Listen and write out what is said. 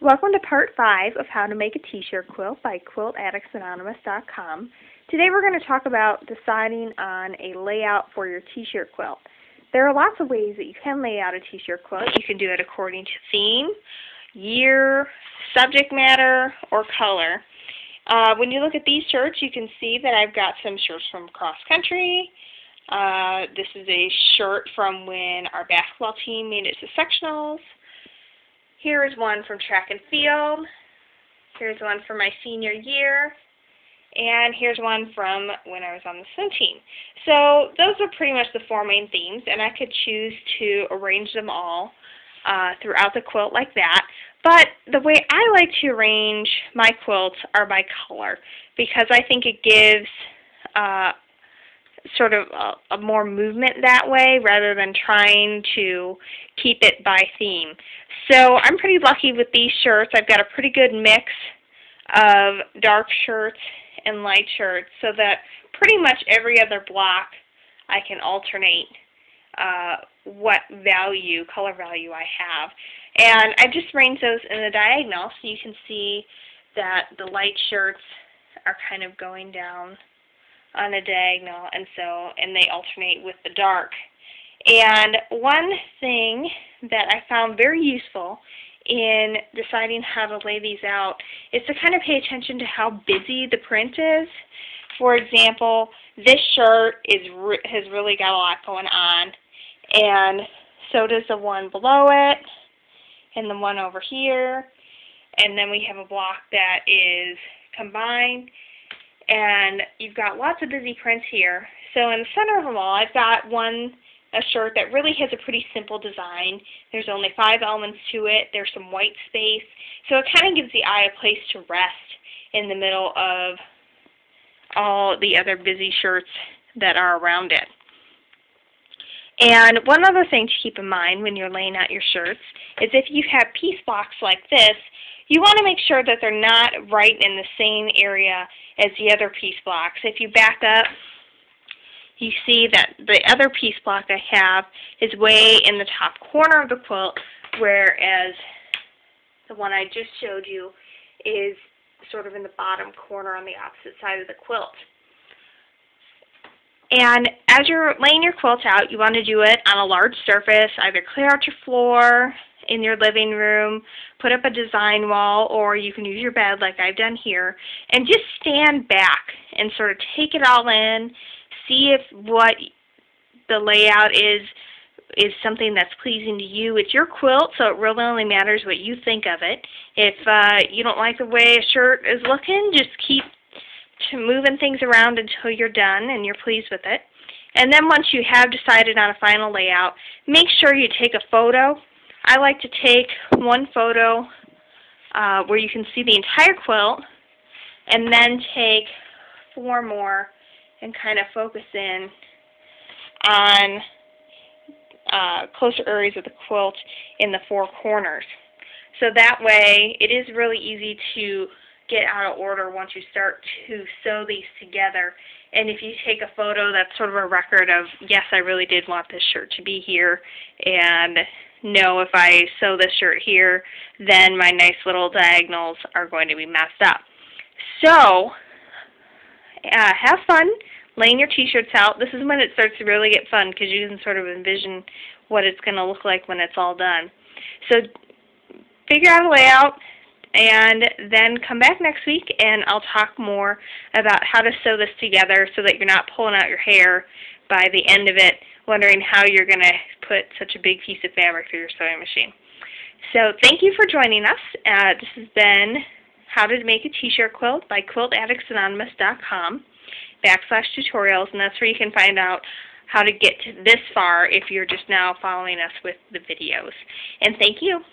Welcome to part 5 of how to make a t-shirt quilt by QuiltAddictsAnonymous.com. Today we're going to talk about deciding on a layout for your t-shirt quilt. There are lots of ways that you can lay out a t-shirt quilt. You can do it according to theme, year, subject matter, or color. When you look at these shirts, you can see that I've got some shirts from cross country. This is a shirt from when our basketball team made it to sectionals. Here is one from track and field. Here's one from my senior year. And here's one from when I was on the swim team. So those are pretty much the four main themes, and I could choose to arrange them all throughout the quilt like that. But the way I like to arrange my quilts are by color, because I think it gives sort of a more movement that way rather than trying to keep it by theme. So I'm pretty lucky with these shirts. I've got a pretty good mix of dark shirts and light shirts, so that pretty much every other block I can alternate what value, color value I have. And I just arrange those in the diagonal so you can see that the light shirts are kind of going down on a diagonal, and they alternate with the dark. And one thing that I found very useful in deciding how to lay these out is to kind of pay attention to how busy the print is. For example, this shirt has really got a lot going on, and so does the one below it, and the one over here, and then we have a block that is combined. And you've got lots of busy prints here. So in the center of them all, I've got a shirt that really has a pretty simple design. There's only 5 elements to it. There's some white space. So it kind of gives the eye a place to rest in the middle of all the other busy shirts that are around it. And one other thing to keep in mind when you're laying out your shirts is if you have piece blocks like this, you want to make sure that they're not right in the same area as the other piece blocks. If you back up, you see that the other piece block I have is way in the top corner of the quilt, whereas the one I just showed you is sort of in the bottom corner on the opposite side of the quilt. And as you're laying your quilt out, you want to do it on a large surface. Either clear out your floor in your living room, put up a design wall, or you can use your bed like I've done here, and just stand back and sort of take it all in, see if what the layout is something that's pleasing to you. It's your quilt, so it really only matters what you think of it. If you don't like the way a shirt is looking, just keep moving things around until you're done and you're pleased with it. And then once you have decided on a final layout, make sure you take a photo. I like to take one photo where you can see the entire quilt, and then take 4 more and kind of focus in on closer areas of the quilt in the 4 corners. So that way it is really easy to get out of order once you start to sew these together. And if you take a photo, that's sort of a record of, yes, I really did want this shirt to be here, and no, if I sew this shirt here, then my nice little diagonals are going to be messed up. So, have fun laying your t-shirts out. This is when it starts to really get fun, because you can sort of envision what it's going to look like when it's all done. So, figure out a layout, and then come back next week, and I'll talk more about how to sew this together so that you're not pulling out your hair by the end of it, wondering how you're going to put such a big piece of fabric through your sewing machine. So thank you for joining us. This has been How to Make a T-Shirt Quilt by QuiltAddictsAnonymous.com/tutorials, and that's where you can find out how to get to this far if you're just now following us with the videos. And thank you.